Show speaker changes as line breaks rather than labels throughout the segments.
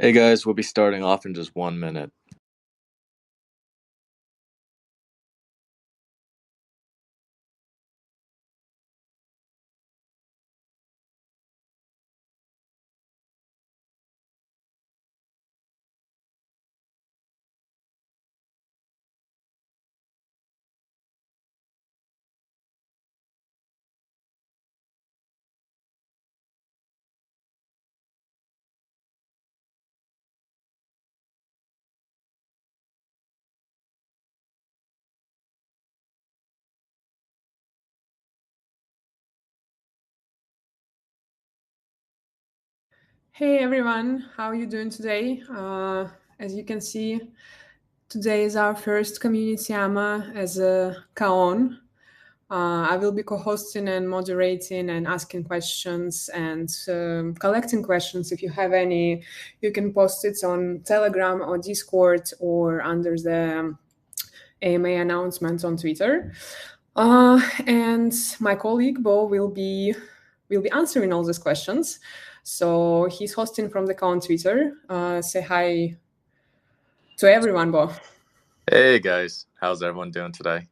Hey guys, we'll be starting off in just 1 minute.
Hey everyone, how are you doing today? As you can see, today is our first community AMA as a KAON. I will be co-hosting and moderating and asking questions and collecting questions. If you have any, you can post it on Telegram or Discord or under the AMA announcement on Twitter. And my colleague Bo will be answering all these questions. So he's hosting from the KAON Twitter. Say hi to everyone, Bo.
Hey guys, how's everyone doing today?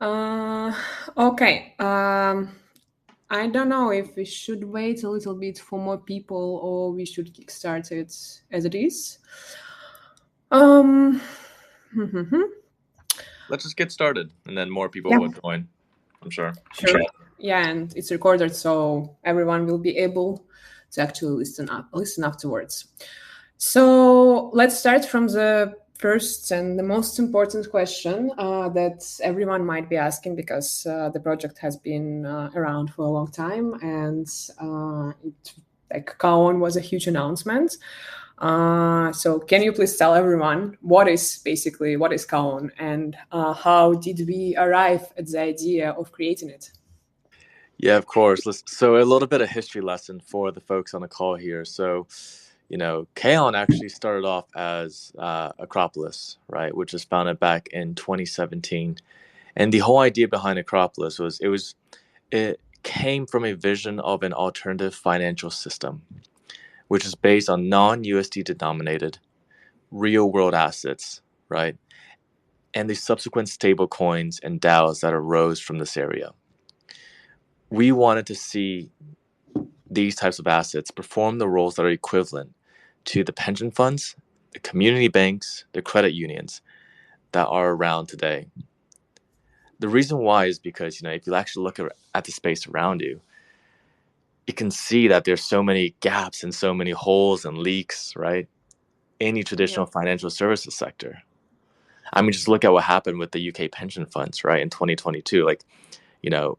Okay. I don't know if we should wait a little bit for more people or we should kickstart it as it is.
Let's just get started, and then more people
Yeah.
will join, I'm sure.
Sure. Yeah, and it's recorded, so everyone will be able to actually listen afterwards. So let's start from the first and the most important question that everyone might be asking because the project has been around for a long time, and KAON was a huge announcement. So can you please tell everyone what is KAON and how did we arrive at the idea of creating it?
Yeah, of course. So a little bit of history lesson for the folks on the call here. So, KAON actually started off as Acropolis, right, which was founded back in 2017. And the whole idea behind Acropolis it came from a vision of an alternative financial system, which is based on non-USD denominated real world assets, right? And the subsequent stable coins and DAOs that arose from this area. We wanted to see these types of assets perform the roles that are equivalent to the pension funds, the community banks, the credit unions that are around today. The reason why is because, if you actually look at the space around you, you can see that there's so many gaps and so many holes and leaks, right? In the traditional financial services sector. I mean, just look at what happened with the UK pension funds, right? In 2022, you know,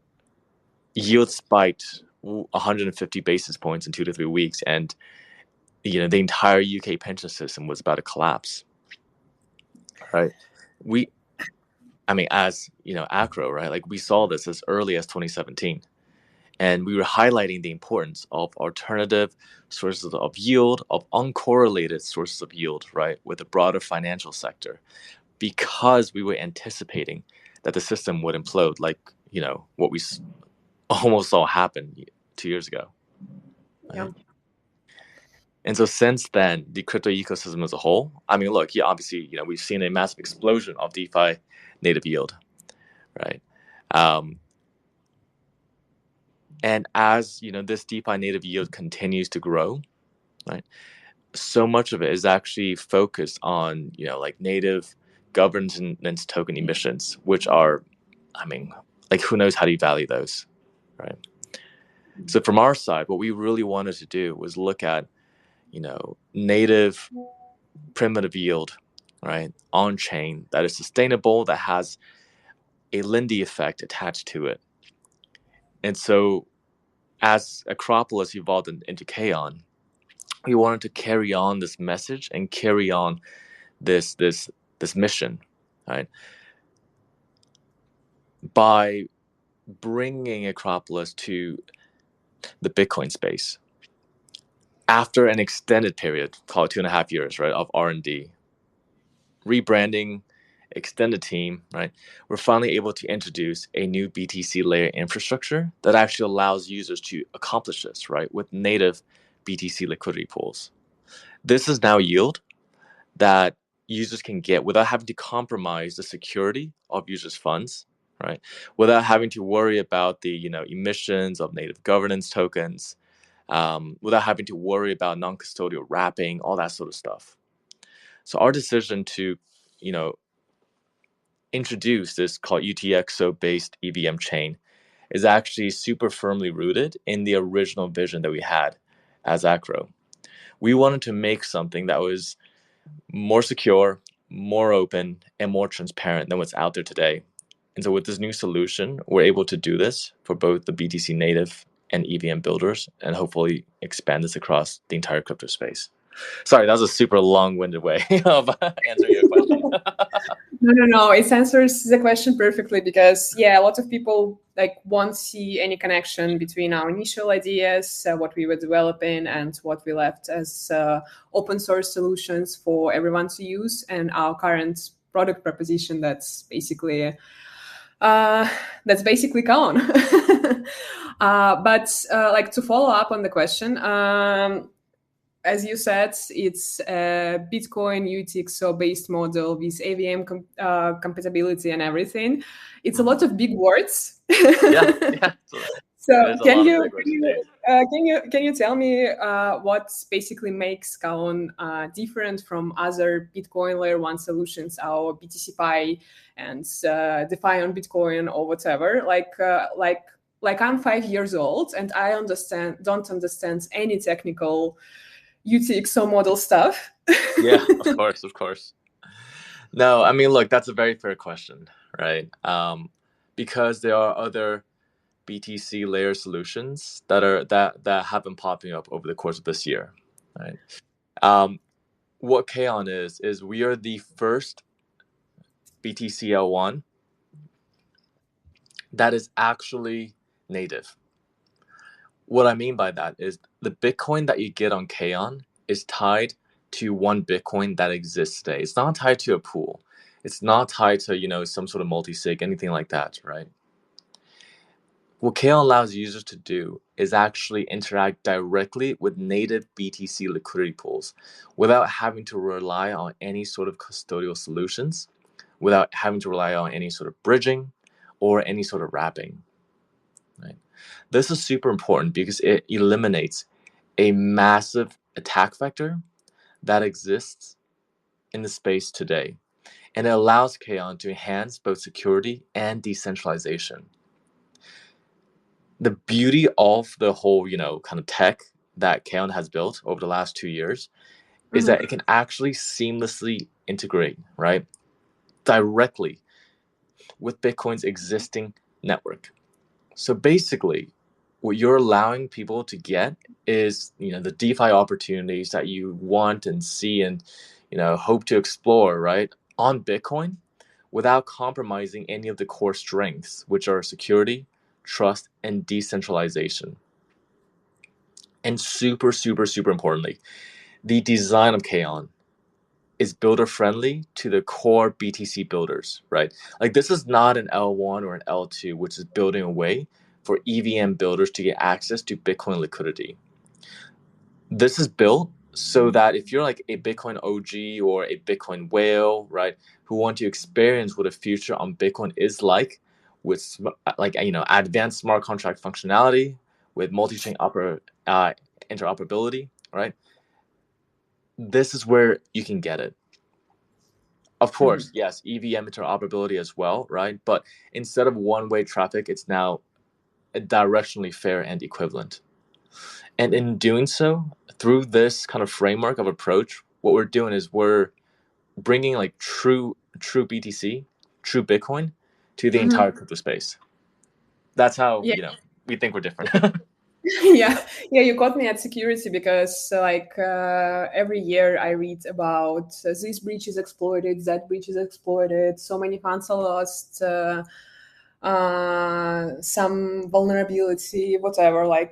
yield spiked 150 basis points in 2 to 3 weeks, and the entire UK pension system was about to collapse, right? We, I mean, as Acro, right? Like we saw this as early as 2017, and we were highlighting the importance of alternative sources of yield, of uncorrelated sources of yield, right, with the broader financial sector, because we were anticipating that the system would implode, like what we almost saw happen 2 years ago.
Yeah.
Right? And so since then, the crypto ecosystem as a whole, I mean, look, yeah, obviously, we've seen a massive explosion of DeFi native yield, right? And as this DeFi native yield continues to grow, right, so much of it is actually focused on like native governance token emissions, which are, I mean, like who knows how do you value those, right? So from our side, what we really wanted to do was look at native primitive yield, right, on chain that is sustainable, that has a Lindy effect attached to it. And so as Acropolis evolved into KAON, we wanted to carry on this message and carry on this mission, right, by bringing Acropolis to the Bitcoin space after an extended period, call it 2.5 years, right, of R&D, rebranding, extended team, right, we're finally able to introduce a new BTC layer infrastructure that actually allows users to accomplish this, right, with native BTC liquidity pools. This is now yield that users can get without having to compromise the security of users' funds, right? Without having to worry about the emissions of native governance tokens, without having to worry about non-custodial wrapping, all that sort of stuff. So our decision to, introduce this called UTXO-based EVM chain is actually super firmly rooted in the original vision that we had as Acro. We wanted to make something that was more secure, more open, and more transparent than what's out there today. And so with this new solution, we're able to do this for both the BTC native and EVM builders, and hopefully expand this across the entire crypto space. Sorry, that was a super long-winded way of answering your question.
No. It answers the question perfectly because, yeah, a lot of people won't see any connection between our initial ideas, what we were developing, and what we left as open source solutions for everyone to use, and our current product proposition that's basically KAON. But to follow up on the question, as you said, it's a Bitcoin UTXO-based model with AVM compatibility and everything. It's a lot of big words.
Yeah.
So can you tell me what basically makes KAON different from other Bitcoin layer 1 solutions, our BTC Pi and DeFi on Bitcoin or whatever? Like I'm 5 years old and I don't understand any technical UTXO model stuff.
Yeah, of course. No, I mean, look, that's a very fair question, right? Because there are other BTC layer solutions that have been popping up over the course of this year, right? What KAON is we are the first BTC L1 that is actually native. What I mean by that is the Bitcoin that you get on KAON is tied to one Bitcoin that exists today. It's not tied to a pool. It's not tied to, some sort of multi-sig, anything like that, right? What KAON allows users to do is actually interact directly with native BTC liquidity pools without having to rely on any sort of custodial solutions, without having to rely on any sort of bridging or any sort of wrapping, right? This is super important because it eliminates a massive attack vector that exists in the space today, and it allows KAON to enhance both security and decentralization. The beauty of the whole, kind of tech that KAON has built over the last 2 years is that it can actually seamlessly integrate, right, directly with Bitcoin's existing network. So basically, what you're allowing people to get is, the DeFi opportunities that you want and see and, hope to explore, right, on Bitcoin without compromising any of the core strengths, which are security, trust, and decentralization. And super, super, super importantly, the design of KAON is builder friendly to the core BTC builders, right? Like this is not an L1 or an L2, which is building a way for EVM builders to get access to Bitcoin liquidity. This is built so that if you're like a Bitcoin OG or a Bitcoin whale, right, who want to experience what a future on Bitcoin is like with advanced smart contract functionality, with multi-chain interoperability, right? This is where you can get it. Of course, yes, EVM interoperability as well, right? But instead of one-way traffic, it's now directionally fair and equivalent. And in doing so, through this kind of framework of approach, what we're doing is we're bringing like true BTC, true Bitcoin to the entire crypto space. That's how, we think we're different.
yeah, you got me at security because every year I read about this breach is exploited, that breach is exploited, so many funds are lost, some vulnerability, whatever.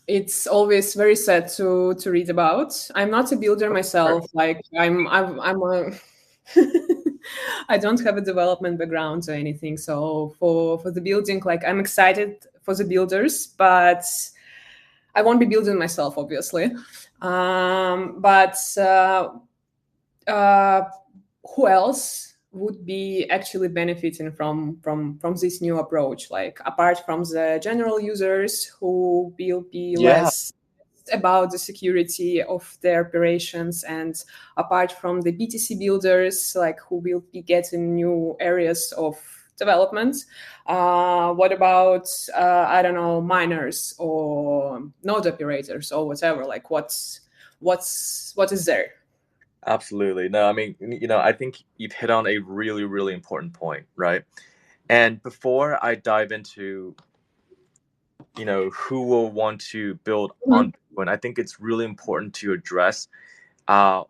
It's always very sad to read about. I'm not a builder myself. I'm a I don't have a development background or anything. So for the building, I'm excited for the builders, but I won't be building myself, obviously. But uh, who else would be actually benefiting from this new approach? Like apart from the general users who will be
Yeah,
less about the security of their operations, and apart from the BTC builders, like who will be getting new areas of development. What about I don't know, miners or node operators or whatever? Like what is there?
absolutely. No, I mean, I think you've hit on a really, really important point, right? And before I dive into, who will want to build on
Mhm.
Bitcoin, I think it's really important to address uh,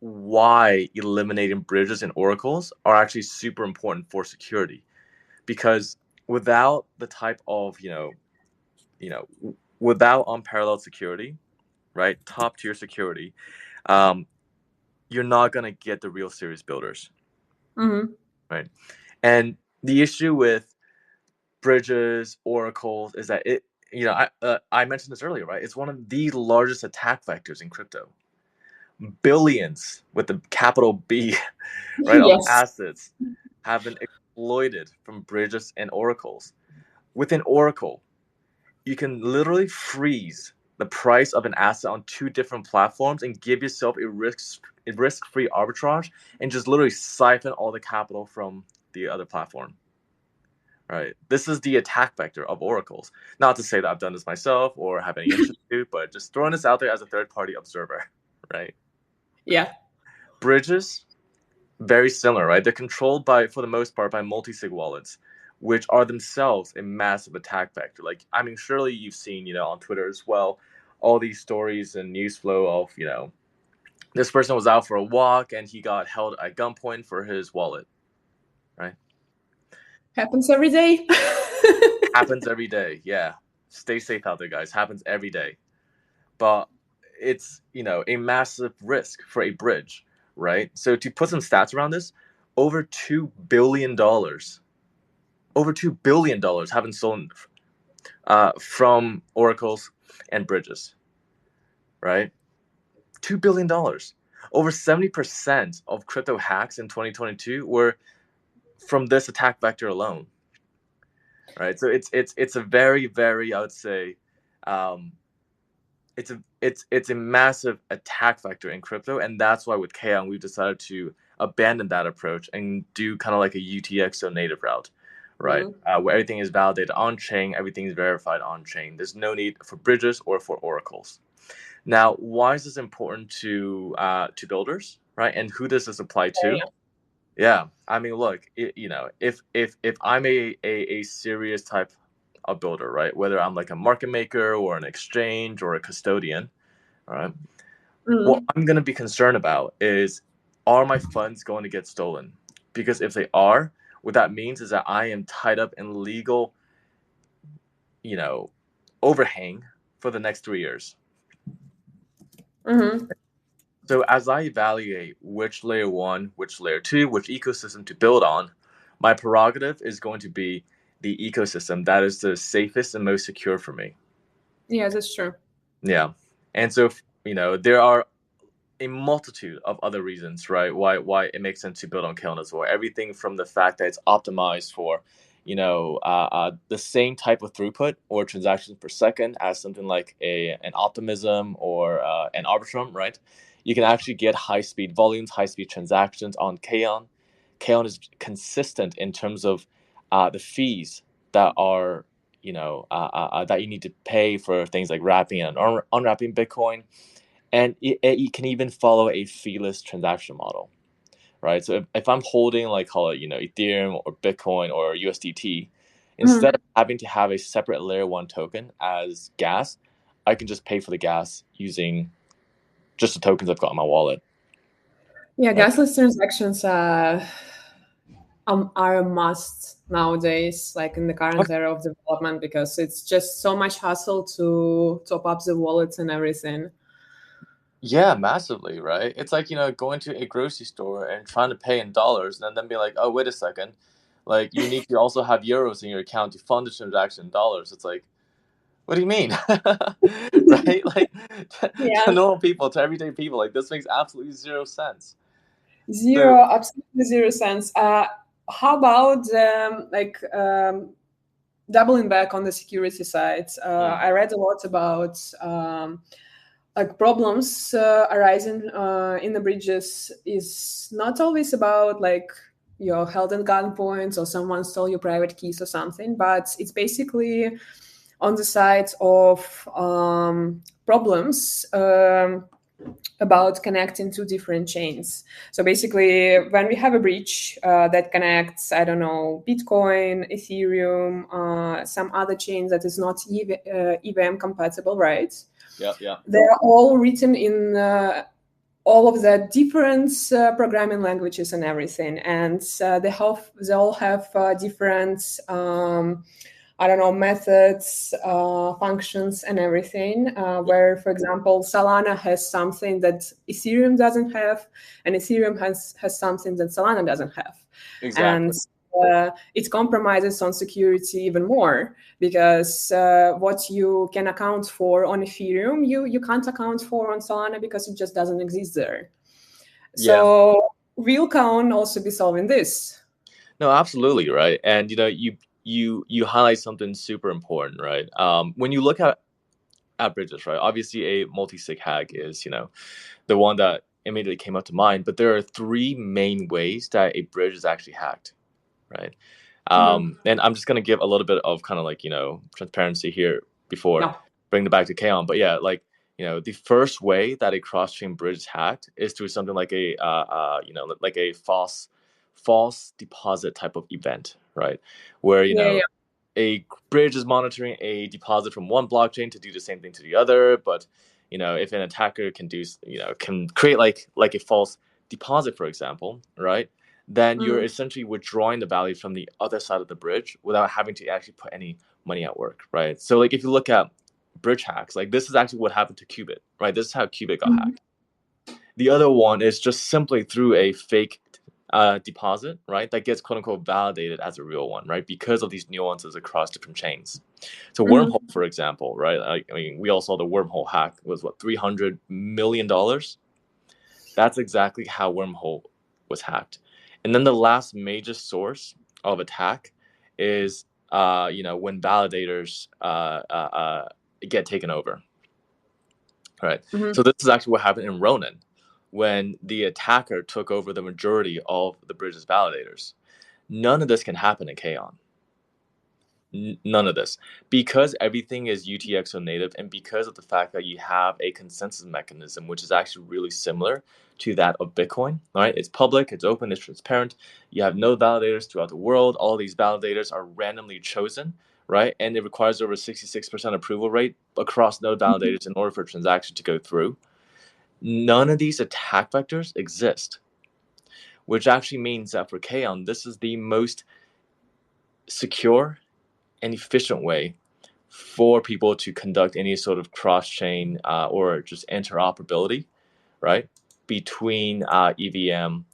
why eliminating bridges and oracles are actually super important for security. Because without the type of, you know, without unparalleled security, right, top tier security, um, you're not gonna get the real serious builders,
Mhm.
right? And the issue with bridges, oracles is that I mentioned this earlier, right? It's one of the largest attack vectors in crypto. Billions with the capital B, right, of
Yes.
assets have been exploited from bridges and oracles. With an oracle, you can literally freeze the price of an asset on two different platforms and give yourself a risk-free arbitrage and just literally siphon all the capital from the other platform. Right. This is the attack vector of oracles. Not to say that I've done this myself or have any interest to, but just throwing this out there as a third-party observer. Right.
Yeah.
Bridges, very similar, right? They're controlled by, for the most part, by multi-sig wallets, which are themselves a massive attack vector. Like, I mean, surely you've seen, on Twitter as well, all these stories and news flow of, this person was out for a walk and he got held at gunpoint for his wallet, right?
Happens every day.
Happens every day. Yeah. Stay safe out there, guys. Happens every day. But it's, a massive risk for a bridge, right? So to put some stats around this, over $2 billion, over $2 billion have been stolen from oracles and bridges, right? $2 billion. Over 70% of crypto hacks in 2022 were from this attack vector alone, right? So it's a very, very, I would say, um, it's a massive attack vector in crypto, and that's why with KAON we've decided to abandon that approach and do kind of like a UTXO native route, right?
Mhm.
Where everything is validated on chain, everything is verified on chain. There's no need for bridges or for oracles. Now, why is this important to builders, right? And who does this apply to? Yeah, I mean, look, if I'm a serious type of builder, right? Whether I'm like a market maker or an exchange or a custodian, all right. What
Mhm.
I'm going to be concerned about is, are my funds going to get stolen? Because if they are, what that means is that I am tied up in legal, you know, overhang for the next 3 years.
Mhm.
So as I evaluate which layer one, which layer two, which ecosystem to build on, my prerogative is going to be the ecosystem that is the safest and most secure for me.
Yeah, that's true.
Yeah. And so, there are a multitude of other reasons, right? Why it makes sense to build on KAON as well. Everything from the fact that it's optimized for, the same type of throughput or transactions per second as something like an Optimism or an Arbitrum, right? You can actually get high speed volumes, high speed transactions on KAON. KAON is consistent in terms of the fees that are that you need to pay for things like wrapping and unwrapping Bitcoin, and it can even follow a feeless transaction model, right? So if I'm holding, like, call it, Ethereum or Bitcoin or USDT, instead
Mhm.
of having to have a separate layer one token as gas, I can just pay for the gas using just the tokens I've got in my wallet,
Yeah,
right?
gasless transactions are a must nowadays, like in the current
Okay.
era of development, because it's just so much hassle to top up the wallets and everything.
Yeah, massively, right? It's like, going to a grocery store and trying to pay in dollars and then be like, oh, wait a second. Like, you need to also have euros in your account to fund the transaction in dollars. It's like, What do you mean? Right? Like to
Yeah,
normal people, to everyday people, like this makes absolutely zero sense. So
zero, absolutely zero sense. How about doubling back on the security side?
mm,
I read a lot about like problems arising in the bridges is not always about like you're held at gunpoint or someone stole your private keys or something, but it's basically on the side of problems about connecting two different chains. So basically, when we have a bridge that connects, I don't know, Bitcoin, Ethereum, some other chains that is not EVM compatible, right?
yeah, yeah,
They're all written in all of the different programming languages and everything, and they all have different I don't know, methods, functions, and everything. Where, for example, Solana has something that Ethereum doesn't have, and Ethereum has something that Solana doesn't have, and
exactly.
it compromises on security even more because what you can account for on Ethereum, you can't account for on Solana because it just doesn't exist there.
Yeah.
So will KAON also be solving this?
No, absolutely, right. And you highlight something super important, right? When you look at bridges, right? Obviously, a multi-sig hack is the one that immediately came up to mind. But there are three main ways that a bridge is actually hacked, right?
Mm-hmm.
And I'm just gonna give a little bit of kind of like transparency here before
Yeah.
bringing it back to KAON. But yeah, like the first way that a cross-chain bridge is hacked is through something like a like a false deposit type of event, right? Where
Yeah. Yeah.
a bridge is monitoring a deposit from one blockchain to do the same thing to the other, but if an attacker can can create like a false deposit, for example, right? Then you're
Mm.
essentially withdrawing the value from the other side of the bridge without having to actually put any money at work, right? So like if you look at bridge hacks, like this is actually what happened to Qubit, right? This is how Qubit got
Mhm.
hacked. The other one is just simply through a fake deposit, right? That gets quote unquote validated as a real one, right? Because of these nuances across different chains. So
Mhm.
wormhole, for example, right? I mean, we all saw the wormhole hack was what $300 million. That's exactly how wormhole was hacked. And then the last major source of attack is when validators get taken over, right?
Mhm.
So this is actually what happened in Ronin when the attacker took over the majority of the bridge's validators. None of this can happen in KAON. None of this, because everything is UTXO native, and because of the fact that you have a consensus mechanism which is actually really similar to that of Bitcoin. All right, it's public, it's open, it's transparent. You have node validators throughout the world. All these validators are randomly chosen, right? And it requires over 66% approval rate across node validators in order for a transaction to go through. None of these attack vectors exist, which actually means that for KAON, this is the most secure and efficient way for people to conduct any sort of cross-chain or just interoperability, right, between EVM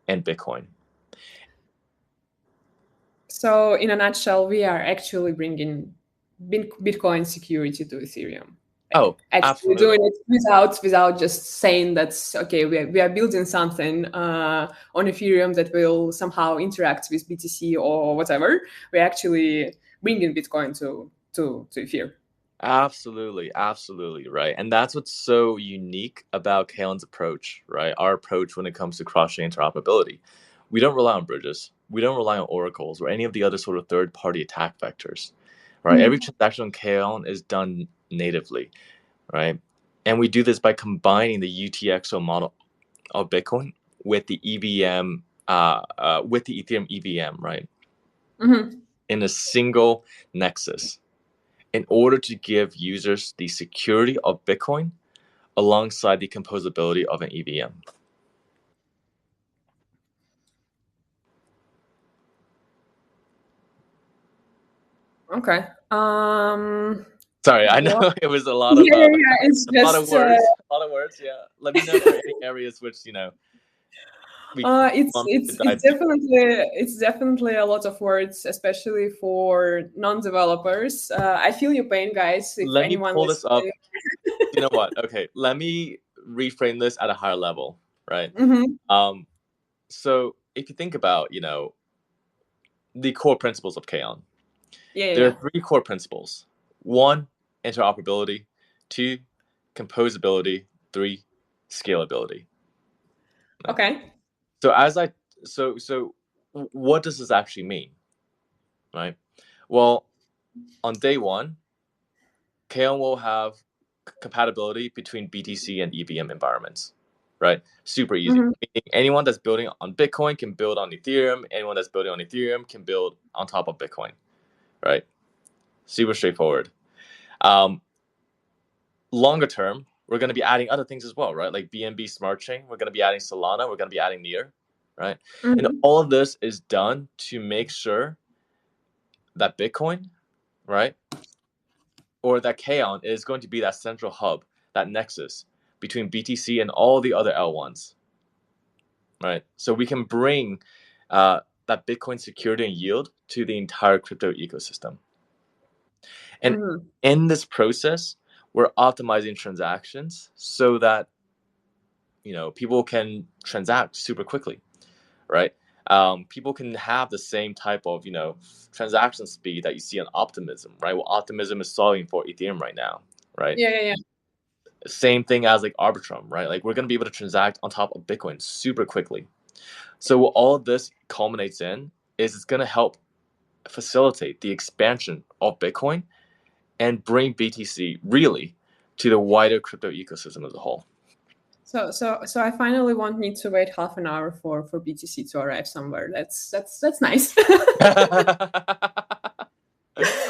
and Bitcoin.
So, in a nutshell, we are actually bringing Bitcoin security to Ethereum. Like
Oh,
actually
absolutely.
doing it without just saying that's okay. We are building something on Ethereum that will somehow interact with BTC or whatever. We're actually bringing Bitcoin to Ethereum.
Absolutely, absolutely, right. And that's what's so unique about Kalen's approach, right? Our approach when it comes to cross-chain interoperability. We don't rely on bridges. We don't rely on oracles or any of the other sort of third-party attack vectors, right? Every
Mhm.
transaction on Kalen is done natively, right? And we do this by combining the UTXO model of Bitcoin with the EVM, with the Ethereum EVM, right?
Mhm.
In a single nexus in order to give users the security of Bitcoin alongside the composability of an EVM.
Okay.
Sorry, I know
What?
it was a lot of
Yeah, yeah, yeah. It's
a lot of
just
words, a lot of words. Yeah, let me know if there are any areas which We
It's
want to
it's
dive
it's
deep.
definitely a lot of words, especially for non-developers. I feel your pain, guys. If
Let me
anyone
pull this up.
listening,
You know what? Okay, let me reframe this at a higher level, right?
hmm
Um, so if you think about, the core principles of KAON,
yeah, yeah,
there are
yeah.
three core principles. One, interoperability. Two, composability. Three, scalability. Right?
Okay.
So as I so what does this actually mean? Right? Well, on day one, KAON will have compatibility between BTC and EVM environments. Right? Super easy.
hmm
Anyone that's building on Bitcoin can build on Ethereum. Anyone that's building on Ethereum can build on top of Bitcoin. Right? Super straightforward. Um, Longer term, we're going to be adding other things as well, right? Like BNB Smart Chain, we're going to be adding Solana, we're going to be adding Near, right? And
hmm
all of this is done to make sure that Bitcoin, right, or that KAON is going to be that central hub, that nexus between BTC and all the other L1s, right? So we can bring that Bitcoin security and yield to the entire crypto ecosystem. And
hmm
in this process, we're optimizing transactions so that people can transact super quickly, right? People can have the same type of transaction speed that you see on Optimism, right? Well, Optimism is solving for Ethereum right now, right?
Yeah, yeah, yeah.
Same thing as like Arbitrum, right? Like we're gonna be able to transact on top of Bitcoin super quickly. So what all of this culminates in is it's gonna help facilitate the expansion of Bitcoin and bring BTC really to the wider crypto ecosystem as a whole.
So I finally won't need to wait half an hour for BTC to arrive somewhere. That's nice.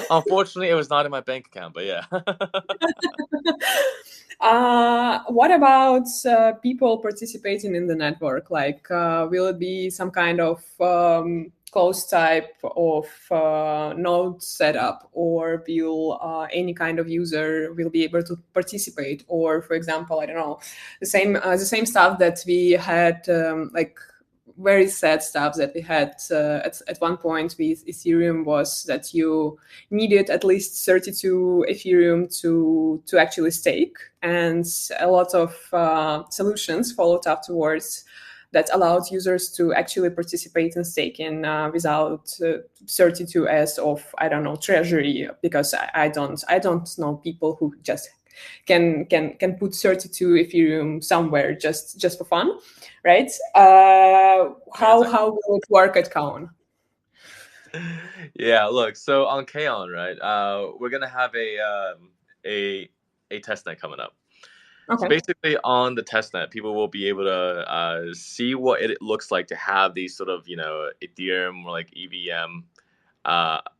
Unfortunately, it was not in my bank account, but yeah.
What about people participating in the network? Like, will it be some kind of closed type of node setup, or will any kind of user will be able to participate? Or, for example, I don't know, the same stuff that we had, like very sad stuff that we had at one point with Ethereum was that you needed at least 32 Ethereum to actually stake, and a lot of solutions followed afterwards that allowed users to actually participate in staking without 32 s of, I don't know, treasury, because I don't know people who just can put 32 Ethereum somewhere just for fun, right?
Yeah,
How will it work at KAON?
yeah, look, so on KAON, right? We're gonna have a a test net coming up. So
Okay.
basically, on the test net, people will be able to see what it looks like to have these sort of Ethereum or like EVM,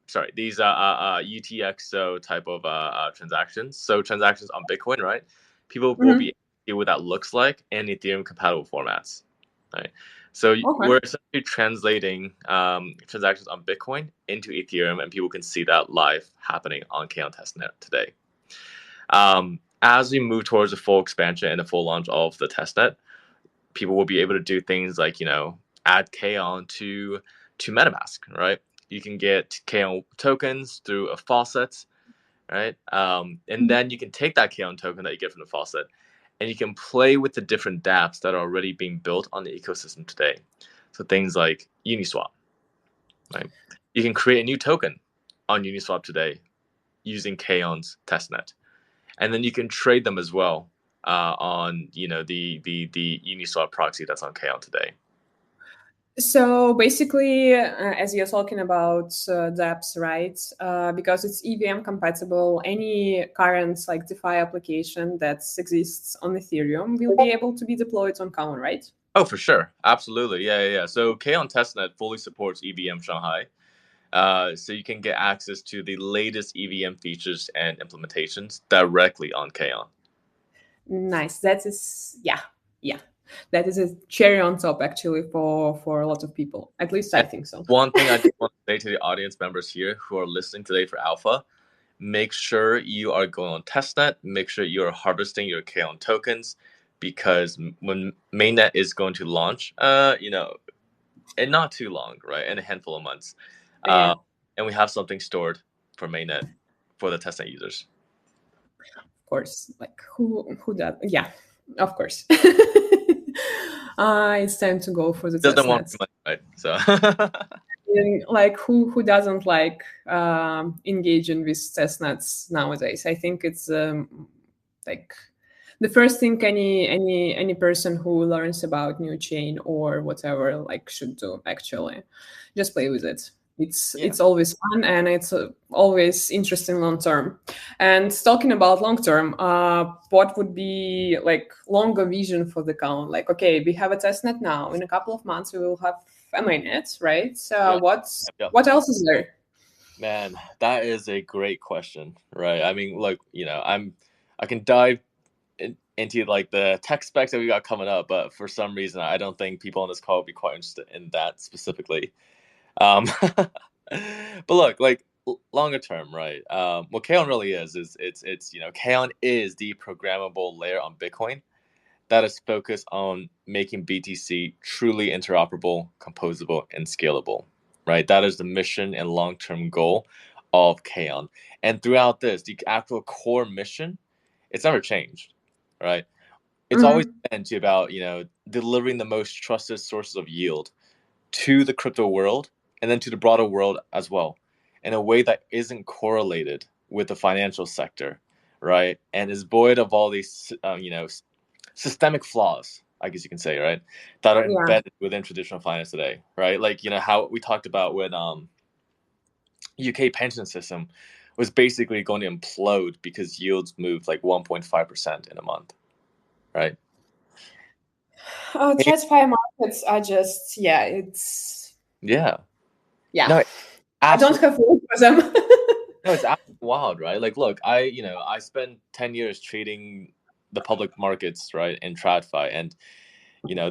sorry, these UTXO type of transactions. So transactions on Bitcoin, right? People will be
hmm
able to see what that looks like in Ethereum compatible formats, right? So
Okay.
we're essentially translating transactions on Bitcoin into Ethereum, and people can see that live happening on KAON testnet today. As we move towards the full expansion and the full launch of the testnet, people will be able to do things like add KAON to MetaMask, right? You can get KAON tokens through a faucet, right? And then you can take that KAON token that you get from the faucet, and you can play with the different dApps that are already being built on the ecosystem today. So things like Uniswap, right? You can create a new token on Uniswap today using KAON's testnet, and then you can trade them as well on the Uniswap proxy that's on KAON today.
So basically, as you're talking about dApps, right? Because it's EVM compatible, any current like DeFi application that exists on Ethereum will be able to be deployed on KAON, right?
Oh, for sure, absolutely, yeah. So KAON testnet fully supports EVM Shanghai, so you can get access to the latest EVM features and implementations directly on KAON.
Nice. That is, yeah, yeah. That is a cherry on top, actually, for a lot of people. At least I
And
think so.
one thing I do want to say to the audience members here who are listening today for Alpha: make sure you are going on testnet. Make sure you are harvesting your KAON tokens. because when mainnet is going to launch, in not too long, right, in a handful of months,
Yeah,
and we have something stored for mainnet for the testnet users.
of course. Like who does? Yeah, of course. It's time to go for the
Doesn't
test
want
nets.
money, right? So
And, like who doesn't like engaging with test nets nowadays? I think it's like the first thing any person who learns about new chain or whatever like should do. Actually, just play with it. It's
yeah,
it's always fun and it's always interesting long term. And talking about long term, what would be like longer vision for the KAON? Like, okay, we have a test net now. In a couple of months, we will have a mainnet, right? So
yeah, yeah.
what else is there?
Man, that is a great question, right? I mean, look, I can dive into like the tech specs that we got coming up, but for some reason, I don't think people on this call would be quite interested in that specifically. But look, like longer term, right? What KAON really is it's KAON is the programmable layer on Bitcoin that is focused on making BTC truly interoperable, composable, and scalable. Right, that is the mission and long-term goal of KAON. And throughout this, the actual core mission, it's never changed. Right, it's always
Mm-hmm.
been to about delivering the most trusted sources of yield to the crypto world and then to the broader world as well in a way that isn't correlated with the financial sector, right, and is void of all these systemic flaws, I guess you can say, right, that are
Yeah.
embedded within traditional finance today, right, like how we talked about when UK pension system was basically going to implode because yields moved like 1.5% in a month, right.
TradFi markets are just
Yeah,
yeah.
no,
I don't
absolutely.
have words for them.
No, it's absolutely wild, right? Like, look, I spent 10 years trading the public markets, right, in TradFi, and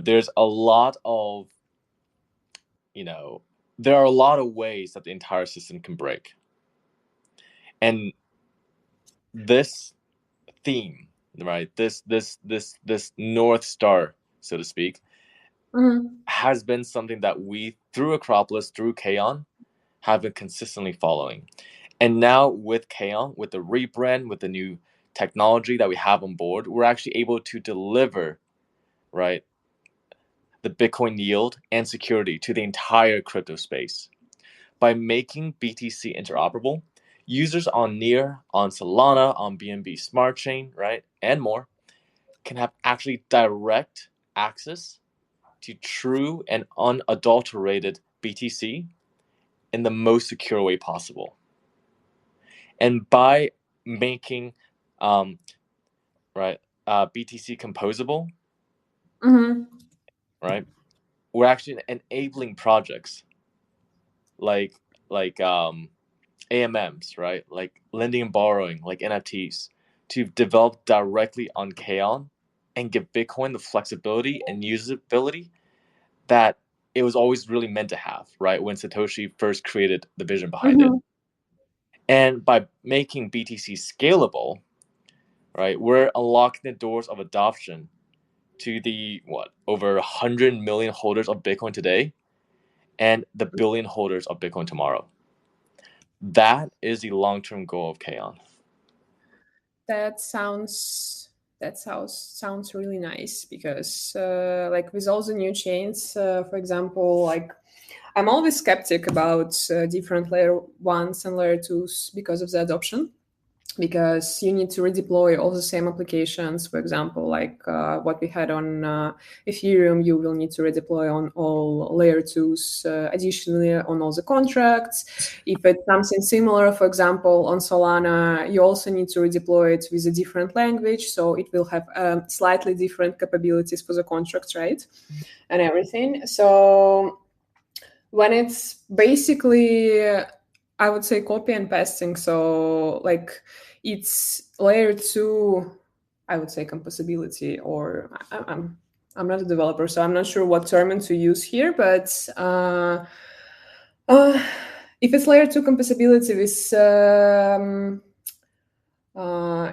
there's a lot of, you know, there are a lot of ways that the entire system can break, and this theme, right, this North Star, so to speak,
Mhm.
has been something that we through Acropolis, through KAON, have been consistently following. And now with KAON, with the rebrand, with the new technology that we have on board, we're actually able to deliver, right, the Bitcoin yield and security to the entire crypto space. By making BTC interoperable, users on Near, on Solana, on BNB Smart Chain, right, and more, can have actually direct access to true and unadulterated BTC in the most secure way possible. And by making um, right BTC composable,
Mhm.
right, we're actually enabling projects like AMMs, right, like lending and borrowing, like NFTs, to develop directly on KAON and give Bitcoin the flexibility and usability that it was always really meant to have, right, when Satoshi first created the vision behind it.
Mhm.
And by making BTC scalable, right, we're unlocking the doors of adoption to the over 100 million holders of Bitcoin today and the billion holders of Bitcoin tomorrow. That is the long-term goal of KAON.
That sounds really nice because like with all the new chains, for example, like I'm always skeptic about different layer ones and layer twos because of the adoption. Because you need to redeploy all the same applications. For example, like what we had on Ethereum, you will need to redeploy on all layer twos, additionally on all the contracts. If it's something similar, for example, on Solana, you also need to redeploy it with a different language, so it will have slightly different capabilities for the contracts, right? And everything. So when it's basically I would say copy and pasting, so like it's layer two, I would say composability, or I'm not a developer, so I'm not sure what term to use here, but if it's layer two composability with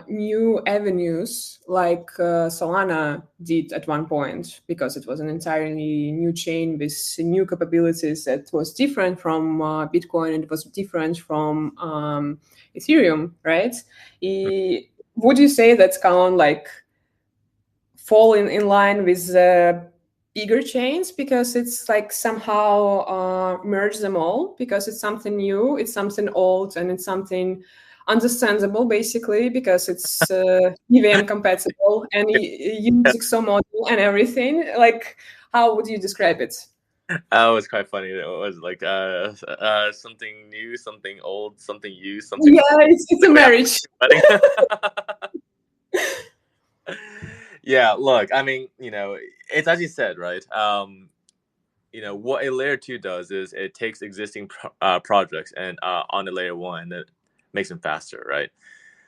new avenues like Solana did at one point, because it was an entirely new chain with new capabilities that was different from Bitcoin, and it was different from Ethereum, right? Would you say that KAON like fall in line with bigger chains because it's like somehow merge them all, because it's something new, it's something old, and it's something understandable basically because it's EVM compatible and use XO model and everything. Like, how would you describe it?
Oh, it was quite funny. It was like something new, something old, something used, something
Yeah,
old.
it's a
Like, wait,
marriage.
wedding. Yeah, look, I mean, it's as you said, right? What a layer two does is it takes existing projects and on the layer one that makes them faster, right?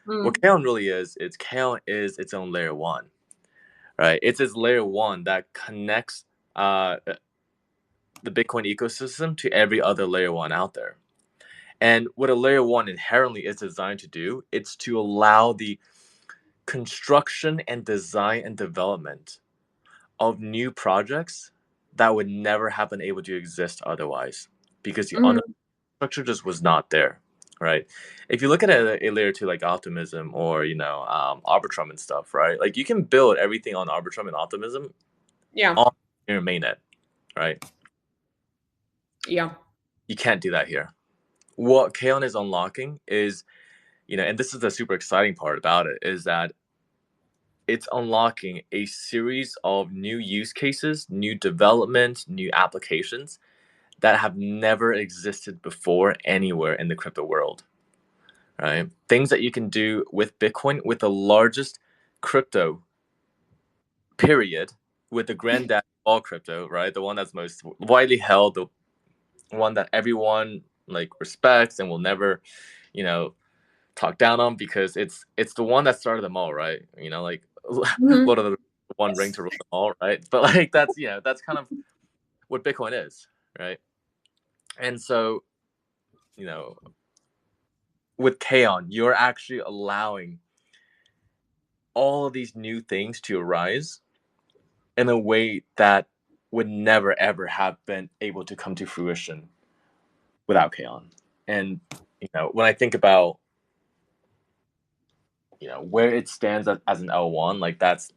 What
Mm.
KAON really is, KAON is its own layer one, right? It's its layer one that connects the Bitcoin ecosystem to every other layer one out there. And what a layer one inherently is designed to do, it's to allow the construction and design and development of new projects that would never have been able to exist otherwise because the
Mhm.
structure just was not there, right? If you look at a layer two like Optimism or Arbitrum and stuff, right? Like you can build everything on Arbitrum and Optimism
Yeah,
on your mainnet, right?
yeah.
You can't do that here. What KAON is unlocking is, and this is the super exciting part about it, is that it's unlocking a series of new use cases, new development, new applications that have never existed before anywhere in the crypto world, right? Things that you can do with Bitcoin, with the largest crypto, period, with the granddad of all crypto, right? The one that's most widely held, the one that everyone like respects and will never, you know, talk down on because it's the one that started them all, right? Like
Mhm.
Lord of the One ring to rule them all, right? But like that's kind of what Bitcoin is, right? And so, you know, with KAON, you're actually allowing all of these new things to arise in a way that would never ever have been able to come to fruition without KAON. And when I think about where it stands as an L1, like that's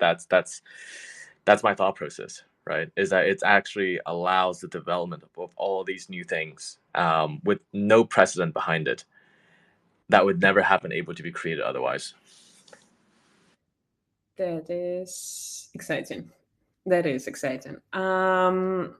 my thought process, right? Is that it actually allows the development of all these new things with no precedent behind it that would never have been able to be created otherwise.
That is exciting. That is exciting. Um,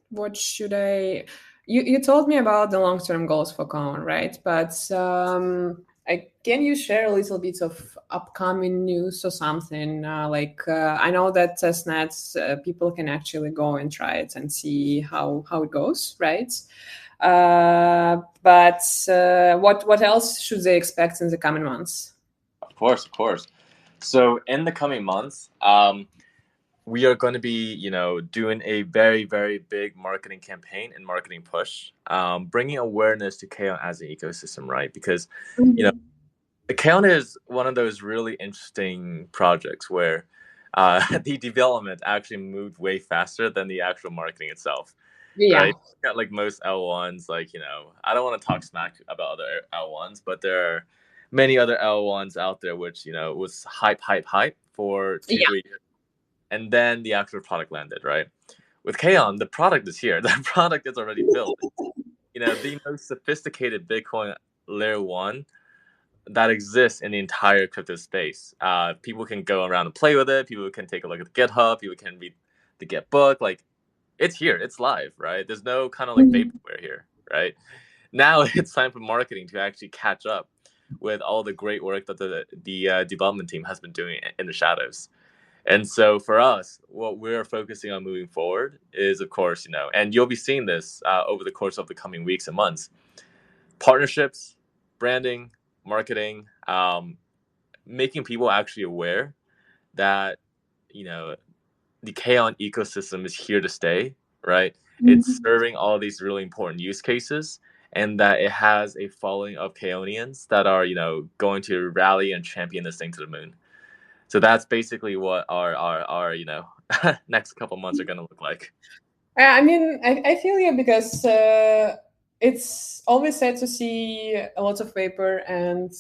what should I? You told me about the long term goals for KAON, right? But can you share a little bit of upcoming news or something? I know that testnets people can actually go and try it and see how it goes, right? But what else should they expect in the coming months?
Of course, of course. So in the coming months, we are going to be, doing a very, very big marketing campaign and marketing push, bringing awareness to KAON as an ecosystem, right? Because, you know,
Mhm.
KAON is one of those really interesting projects where the development actually moved way faster than the actual marketing itself,
Yeah.
right? Got like most L1s, like, I don't want to talk smack about other L1s, but there are many other L1s out there which, was hype, hype, hype for two,
Yeah.
3 years. And then the actual product landed, right? With KAON, the product is here. The product is already built. The most sophisticated Bitcoin layer one that exists in the entire crypto space. People can go around and play with it. People can take a look at the GitHub. People can read the Git book. Like, it's here. It's live, right? There's no kind of like
Mhm.
vaporware here, right? Now it's time for marketing to actually catch up with all the great work that the development team has been doing in the shadows. And so for us, what we're focusing on moving forward is, of course, and you'll be seeing this over the course of the coming weeks and months, partnerships, branding, marketing, making people actually aware that, you know, the KAON ecosystem is here to stay, right? It's
Mhm.
serving all these really important use cases. and that it has a following of Kaonians that are, going to rally and champion this thing to the moon. So that's basically what our next couple months are going to look like.
I mean, I feel you because it's always sad to see a lot of paper and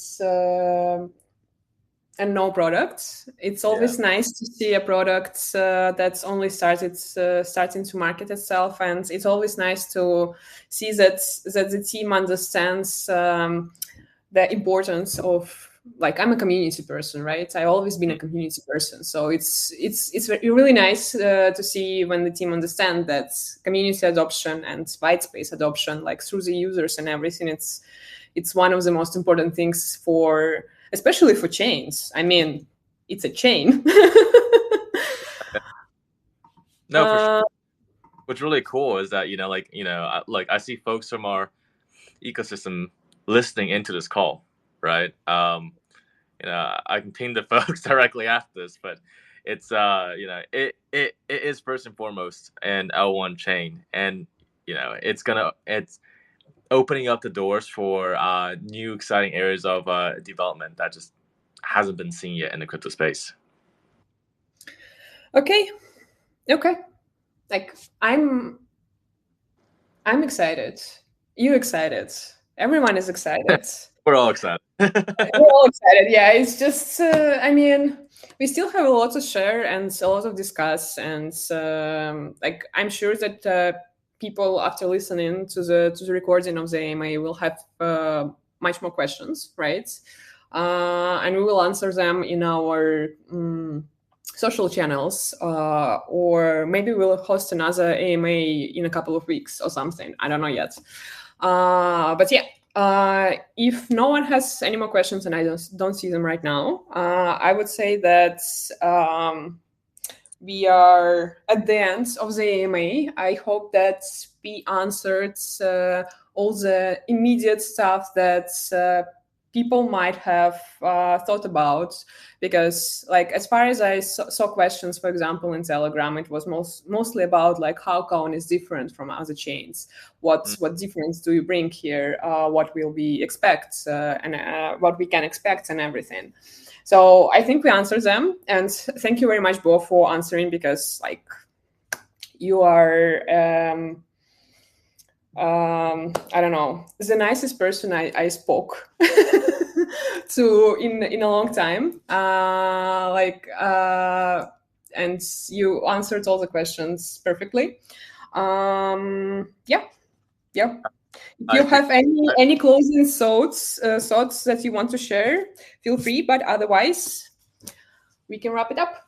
no products. It's
Yeah.
always nice to see a product that's only starting to market itself, and it's always nice to see that the team understands the importance of, like, I'm a community person, right? I've always been a community person, so it's really nice to see when the team understand that community adoption and white space adoption, like through the users and everything, it's one of the most important things for, especially for chains. I mean, it's a chain.
No, for sure. What's really cool is that I see folks from our ecosystem listening into this call, right? I can ping the folks directly after this, but it's it is first and foremost an L1 chain, and it's opening up the doors for new exciting areas of development that just hasn't been seen yet in the crypto space.
Okay. Like, I'm excited. You excited? Everyone is excited.
We're all excited.
We're all excited. Yeah, it's just, I mean, we still have a lot to share and a lot to discuss, and like, I'm sure that people, after listening to the recording of the AMA, will have much more questions, right? And we will answer them in our social channels, or maybe we'll host another AMA in a couple of weeks or something. I don't know yet. But yeah, if no one has any more questions, and I don't see them right now, I would say that we are at the end of the AMA. I hope that we answered all the immediate stuff that people might have thought about, because, like, as far as I saw questions, for example, in Telegram, it was mostly about, like, how KAON is different from other chains. What difference do you bring here? What will we expect, and what we can expect, and everything. So I think we answered them, and thank you very much, Bo, for answering, because, like, you are I don't know, the nicest person I spoke to in a long time. And you answered all the questions perfectly. Yeah. If you have any closing thoughts that you want to share, feel free. But otherwise, we can wrap it up.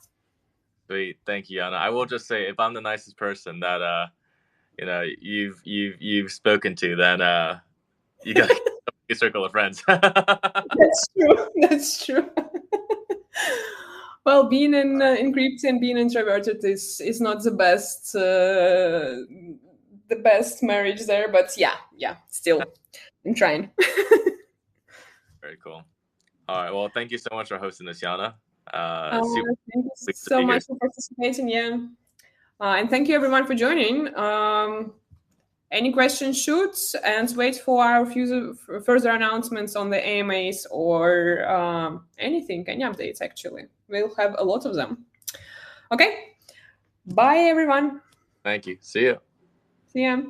Sweet, thank you, Anna. I will just say, if I'm the nicest person that you've spoken to, then you got a circle of friends.
That's true. Well, being in crypto and being introverted is not the best marriage there, but yeah, still, I'm trying.
Very cool. All right, well, thank you so much for hosting this, Yana.
Thank you so much for participating. Yeah. And thank you, everyone, for joining. Any questions, shoot, and wait for our further announcements on the AMAs or anything, any updates, actually. We'll have a lot of them. Okay. Bye, everyone.
Thank you. See you.
See ya.